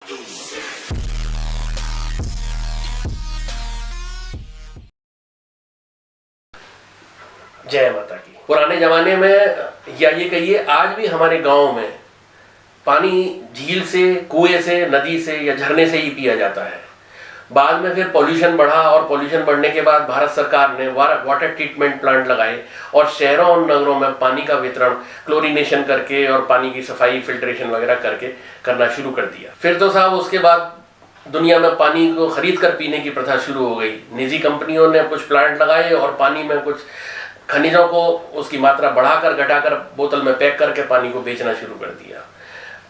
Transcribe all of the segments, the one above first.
जय माता की। पुराने जमाने में या ये कहिए आज भी हमारे गांव में पानी झील से, कुएं से, नदी से या झरने से ही पिया जाता है। बाद में फिर पॉल्यूशन बढ़ा और पॉल्यूशन बढ़ने के बाद भारत सरकार ने वाटर ट्रीटमेंट प्लांट लगाए और शहरों और नगरों में पानी का वितरण क्लोरीनेशन करके और पानी की सफाई, फिल्ट्रेशन वगैरह करके करना शुरू कर दिया। फिर तो साहब उसके बाद दुनिया में पानी को खरीद कर पीने की प्रथा शुरू हो गई। निजी कंपनियों ने कुछ प्लांट लगाए और पानी में कुछ खनिजों को उसकी मात्रा बढ़ाकर घटाकर बोतल में पैक करके पानी को बेचना शुरू कर दिया।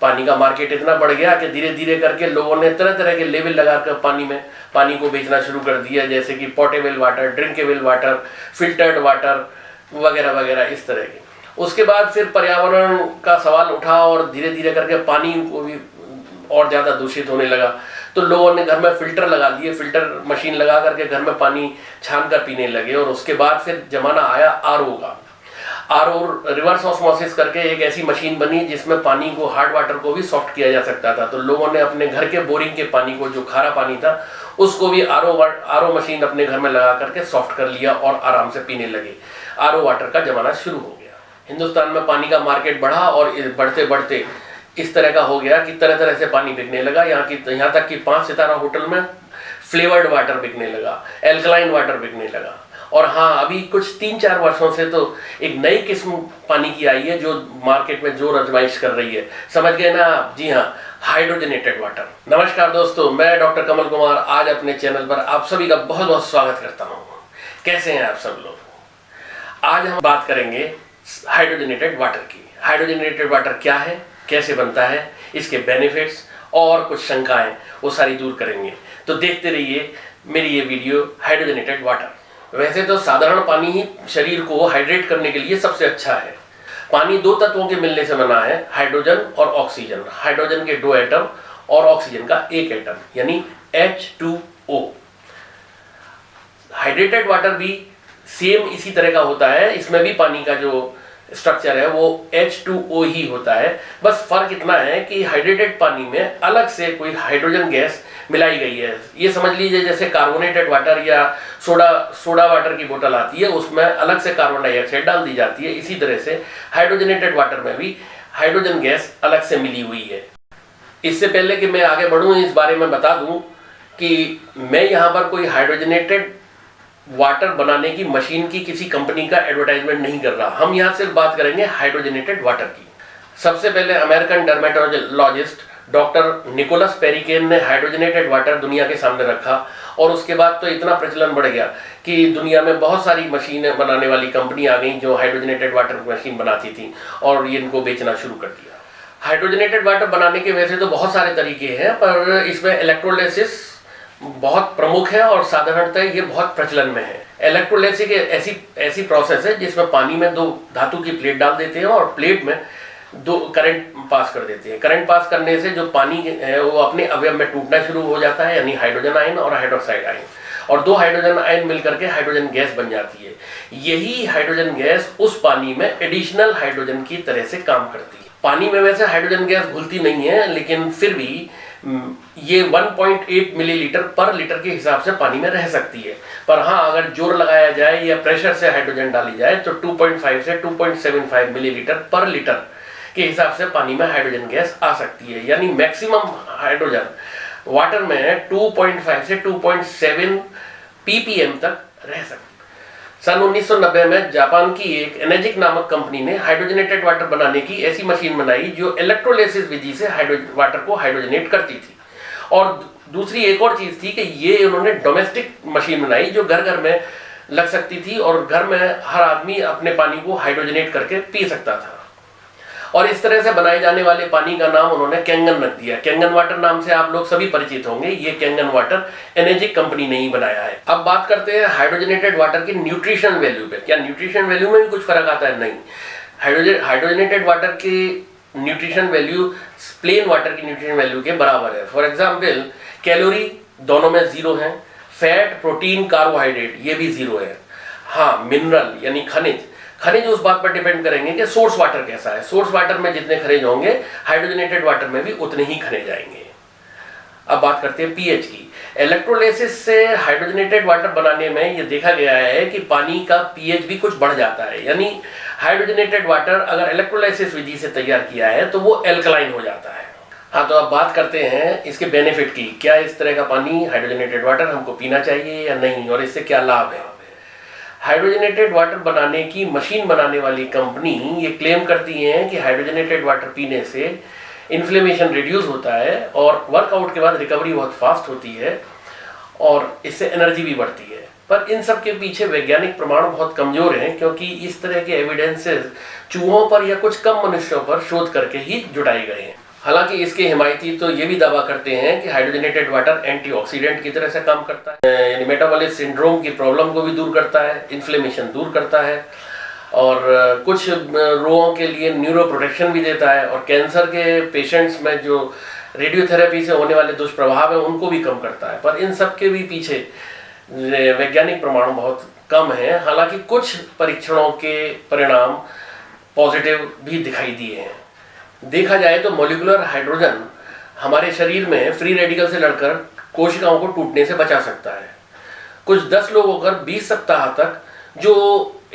पानी का मार्केट इतना बढ़ गया कि धीरे धीरे करके लोगों ने तरह तरह के लेवल लगाकर पानी को बेचना शुरू कर दिया, जैसे कि portable water, drinkable water, filtered water वगैरह वगैरह इस तरह के। उसके बाद फिर पर्यावरण का सवाल उठा और धीरे धीरे करके पानी को भी और ज़्यादा दूषित होने लगा। तो लोगों ने घर में फिल्टर लगा दिए, फिल्टर मशीन लगा करके घर में पानी छान कर पीने लगे। और उसके बाद फिर जमाना आया आरओ का। आरओ, रिवर्स ऑस्मोसिस करके एक ऐसी मशीन बनी जिसमें पानी को, हार्ड वाटर को भी सॉफ्ट किया जा सकता था। तो लोगों ने अपने घर के बोरिंग के पानी को, जो खारा पानी था, उसको भी आरओ मशीन अपने घर में लगा करके सॉफ्ट कर लिया और आराम से पीने लगे। आरओ वाटर का जमाना शुरू हो गया। हिंदुस्तान में पानी का मार्केट बढ़ा और बढ़ते बढ़ते इस तरह का हो गया कि तरह तरह से पानी बिकने लगा। यहाँ तक कि 5 सितारा होटल में फ्लेवर्ड वाटर बिकने लगा, एल्कलाइन वाटर बिकने लगा। और हाँ, अभी कुछ 3-4 वर्षों से तो एक नई किस्म पानी की आई है जो मार्केट में जोर आजमाइश कर रही है। समझ गए ना आप? जी हाँ, हाइड्रोजनेटेड वाटर। नमस्कार दोस्तों, मैं डॉक्टर कमल कुमार आज अपने चैनल पर आप सभी का बहुत बहुत स्वागत करता हूँ। कैसे हैं आप सब लोग? आज हम बात करेंगे हाइड्रोजनेटेड वाटर की। हाइड्रोजनेटेड वाटर क्या है, कैसे बनता है, इसके बेनिफिट्स और कुछ शंकाएं वो सारी दूर करेंगे। तो देखते रहिए मेरी ये वीडियो हाइड्रोजनेटेड वाटर। वैसे तो साधारण पानी ही शरीर को हाइड्रेट करने के लिए सबसे अच्छा है। पानी 2 तत्वों के मिलने से बना है, हाइड्रोजन और ऑक्सीजन। हाइड्रोजन के 2 एटम और ऑक्सीजन का 1 एटम, यानी H2O। हाइड्रेटेड वाटर भी सेम इसी तरह का होता है। इसमें भी पानी का जो स्ट्रक्चर है वो H2O ही होता है। बस फर्क इतना है कि हाइड्रेटेड पानी में अलग से कोई हाइड्रोजन गैस मिलाई गई है। ये समझ लीजिए जैसे कार्बोनेटेड वाटर या सोडा वाटर की बोतल आती है, उसमें अलग से कार्बन डाइऑक्साइड डाल दी जाती है। इसी तरह से हाइड्रोजनेटेड वाटर में भी हाइड्रोजन गैस अलग से मिली हुई है। इससे पहले कि मैं आगे बढ़ूँ, इस बारे में बता दूँ कि मैं यहाँ पर कोई हाइड्रोजनेटेड वाटर बनाने की मशीन की किसी कंपनी का एडवर्टाइजमेंट नहीं कर रहा। हम यहाँ सिर्फ बात करेंगे हाइड्रोजनेटेड वाटर की। सबसे पहले अमेरिकन डर्मेटोलॉजिस्ट डॉक्टर निकोलस पेरिकेन ने हाइड्रोजनेटेड वाटर दुनिया के सामने रखा और उसके बाद तो इतना प्रचलन बढ़ गया कि दुनिया में बहुत सारी मशीनें बनाने वाली कंपनी आ गई जो हाइड्रोजनेटेड वाटर मशीन बनाती थी और ये इनको बेचना शुरू कर दिया। हाइड्रोजनेटेड वाटर बनाने के वैसे तो बहुत सारे तरीके हैं, पर इसमें इलेक्ट्रोलाइसिस बहुत प्रमुख है और साधारणतः ये बहुत प्रचलन में है। इलेक्ट्रोलाइसिस ऐसी प्रोसेस है जिसमें पानी में 2 धातु की प्लेट डाल देते हैं और प्लेट में 2 करंट पास कर देते हैं। करंट पास करने से जो पानी है वो अपने अवयव में टूटना शुरू हो जाता है, यानी हाइड्रोजन आयन और हाइड्रोक्साइड आयन, और 2 हाइड्रोजन आयन मिलकर के हाइड्रोजन गैस बन जाती है। यही हाइड्रोजन गैस उस पानी में एडिशनल हाइड्रोजन की तरह से काम करती है। पानी में वैसे हाइड्रोजन गैस घुलती नहीं है, लेकिन फिर भी ये 1.8 मिलीलीटर पर लीटर के हिसाब से पानी में रह सकती है। पर हाँ, अगर जोर लगाया जाए या प्रेशर से हाइड्रोजन डाली जाए तो 2.5 से 2.75 मिलीलीटर पर लीटर के हिसाब से पानी में हाइड्रोजन गैस आ सकती है। यानी मैक्सिमम हाइड्रोजन वाटर में 2.5 से 2.7 ppm तक रह सकती है। सन 1990 में जापान की एक एनर्जिक नामक कंपनी ने हाइड्रोजनेटेड वाटर बनाने की ऐसी मशीन बनाई जो इलेक्ट्रोलाइसिस विधि से वाटर को हाइड्रोजनेट करती थी। और दूसरी एक और चीज थी कि ये उन्होंने डोमेस्टिक मशीन बनाई जो घर घर में लग सकती थी और घर में हर आदमी अपने पानी को हाइड्रोजनेट करके पी सकता था। और इस तरह से बनाए जाने वाले पानी का नाम उन्होंने कैंगन रख दिया। कैंगन वाटर नाम से आप लोग सभी परिचित होंगे। ये कैंगन वाटर एनर्जिक कंपनी ने ही बनाया है। अब बात करते हैं हाइड्रोजनेटेड वाटर की न्यूट्रिशन वैल्यू पे। क्या न्यूट्रिशन वैल्यू में भी कुछ फर्क आता है? नहीं। हाइड्रोजनेटेड वाटर की न्यूट्रिशन वैल्यू प्लेन वाटर की न्यूट्रिशन वैल्यू के बराबर है। फॉर एग्जाम्पल, कैलोरी दोनों में 0 है, फैट, प्रोटीन, कार्बोहाइड्रेट ये भी 0 है। हाँ, मिनरल यानी खनिज उस बात पर डिपेंड करेंगे कि सोर्स वाटर कैसा है। सोर्स वाटर में जितने खनिज होंगे हाइड्रोजनेटेड वाटर में भी उतने ही खनिज आएंगे। अब बात करते हैं पीएच की। इलेक्ट्रोलाइसिस से हाइड्रोजनेटेड वाटर बनाने में ये देखा गया है कि पानी का पीएच भी कुछ बढ़ जाता है, यानी हाइड्रोजनेटेड वाटर अगर इलेक्ट्रोलाइसिस विधि से तैयार किया है तो वो एल्कलाइन हो जाता है। हाँ, तो अब बात करते हैं इसके बेनिफिट की। क्या इस तरह का पानी हाइड्रोजनेटेड वाटर हमको पीना चाहिए या नहीं, और इससे क्या लाभ है। हाइड्रोजनेटेड वाटर बनाने की मशीन बनाने वाली कंपनी ये क्लेम करती हैं कि हाइड्रोजनेटेड वाटर पीने से इन्फ्लेमेशन रिड्यूस होता है और वर्कआउट के बाद रिकवरी बहुत फास्ट होती है और इससे एनर्जी भी बढ़ती है। पर इन सब के पीछे वैज्ञानिक प्रमाण बहुत कमजोर हैं, क्योंकि इस तरह के एविडेंसेस चूहों पर या कुछ कम मनुष्यों पर शोध करके ही जुटाए गए हैं। हालांकि इसके हिमायती तो ये भी दावा करते हैं कि हाइड्रोजनेटेड वाटर एंटीऑक्सीडेंट की तरह से काम करता है, यानी मेटाबॉलिक सिंड्रोम की प्रॉब्लम को भी दूर करता है, इन्फ्लेमेशन दूर करता है और कुछ रोगों के लिए न्यूरो प्रोटेक्शन भी देता है और कैंसर के पेशेंट्स में जो रेडियोथेरेपी से होने वाले दुष्प्रभाव हैं उनको भी कम करता है। पर इन सब के भी पीछे वैज्ञानिक प्रमाण बहुत कम है। हालांकि कुछ परीक्षणों के परिणाम पॉजिटिव भी दिखाई दिए हैं। देखा जाए तो मॉलिक्यूलर हाइड्रोजन हमारे शरीर में फ्री रेडिकल से लड़कर कोशिकाओं को टूटने से बचा सकता है। कुछ 10 लोग होकर 20 सप्ताह तक जो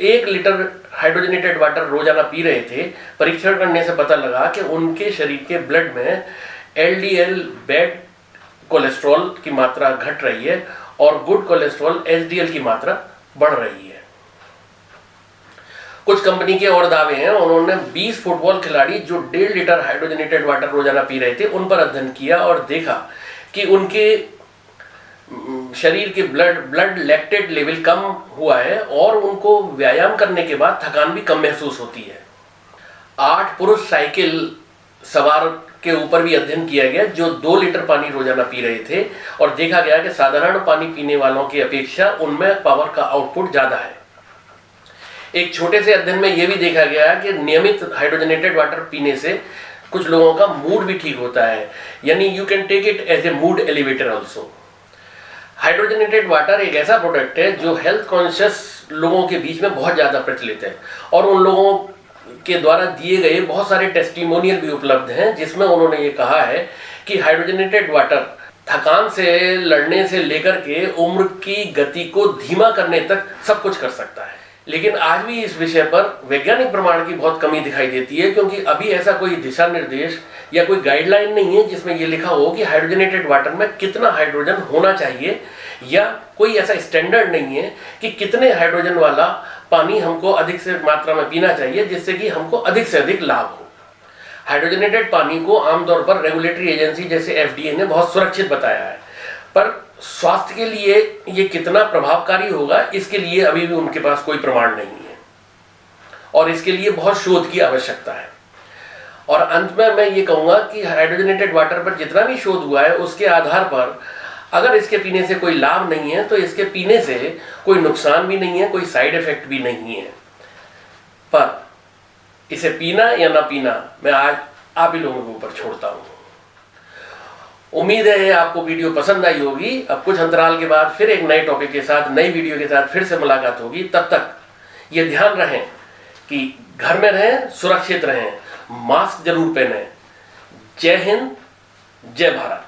1 लीटर हाइड्रोजनेटेड वाटर रोजाना पी रहे थे, परीक्षण करने से पता लगा कि उनके शरीर के ब्लड में एलडीएल बैड कोलेस्ट्रॉल की मात्रा घट रही है और गुड कोलेस्ट्रॉल एचडीएल की मात्रा बढ़ रही है। कुछ कंपनी के और दावे हैं। उन्होंने 20 फुटबॉल खिलाड़ी जो 1.5 लीटर हाइड्रोजनेटेड वाटर रोजाना पी रहे थे उन पर अध्ययन किया और देखा कि उनके शरीर के ब्लड लैक्टेट लेवल कम हुआ है और उनको व्यायाम करने के बाद थकान भी कम महसूस होती है। 8 पुरुष साइकिल सवार के ऊपर भी अध्ययन किया गया जो 2 लीटर पानी रोजाना पी रहे थे और देखा गया कि साधारण पानी पीने वालों की अपेक्षा उनमें पावर का आउटपुट ज्यादा है। एक छोटे से अध्ययन में यह भी देखा गया कि नियमित हाइड्रोजनेटेड वाटर पीने से कुछ लोगों का मूड भी ठीक होता है, यानी you can take it as a mood elevator also. Hydrogenated water एक ऐसा प्रोडक्ट है जो हेल्थ कॉन्शियस लोगों के बीच में बहुत ज़्यादा प्रचलित है और उन लोगों के द्वारा दिए गए बहुत सारे टेस्टिमोनियल भी उपलब्ध हैं जिसमें उन्होंने ये कहा है कि हाइड्रोजनेटेड वाटर थकान से लड़ने से लेकर के उम्र की गति को धीमा करने तक सब कुछ कर सकता है। लेकिन आज भी इस विषय पर वैज्ञानिक प्रमाण की बहुत कमी दिखाई देती है, क्योंकि अभी ऐसा कोई दिशा निर्देश या कोई गाइडलाइन नहीं है जिसमें यह लिखा हो कि हाइड्रोजनेटेड वाटर में कितना हाइड्रोजन होना चाहिए, या कोई ऐसा स्टैंडर्ड नहीं है कि कितने हाइड्रोजन वाला पानी हमको अधिक से मात्रा में पीना चाहिए जिससे कि हमको अधिक से अधिक लाभ हो। हाइड्रोजनेटेड पानी को आमतौर पर रेगुलेटरी एजेंसी जैसे एफडीए ने बहुत सुरक्षित बताया है, पर स्वास्थ्य के लिए ये कितना प्रभावकारी होगा इसके लिए अभी भी उनके पास कोई प्रमाण नहीं है और इसके लिए बहुत शोध की आवश्यकता है। और अंत में मैं ये कहूँगा कि हाइड्रोजनेटेड वाटर पर जितना भी शोध हुआ है उसके आधार पर अगर इसके पीने से कोई लाभ नहीं है तो इसके पीने से कोई नुकसान भी नहीं है, कोई साइड इफेक्ट भी नहीं है। पर इसे पीना या ना पीना मैं आज आप ही लोगों के ऊपर छोड़ता हूँ। उम्मीद है आपको वीडियो पसंद आई होगी। अब कुछ अंतराल के बाद फिर एक नए टॉपिक के साथ, नई वीडियो के साथ फिर से मुलाकात होगी। तब तक ये ध्यान रहें कि घर में रहें, सुरक्षित रहें, मास्क जरूर पहनें। जय हिंद, जय भारत।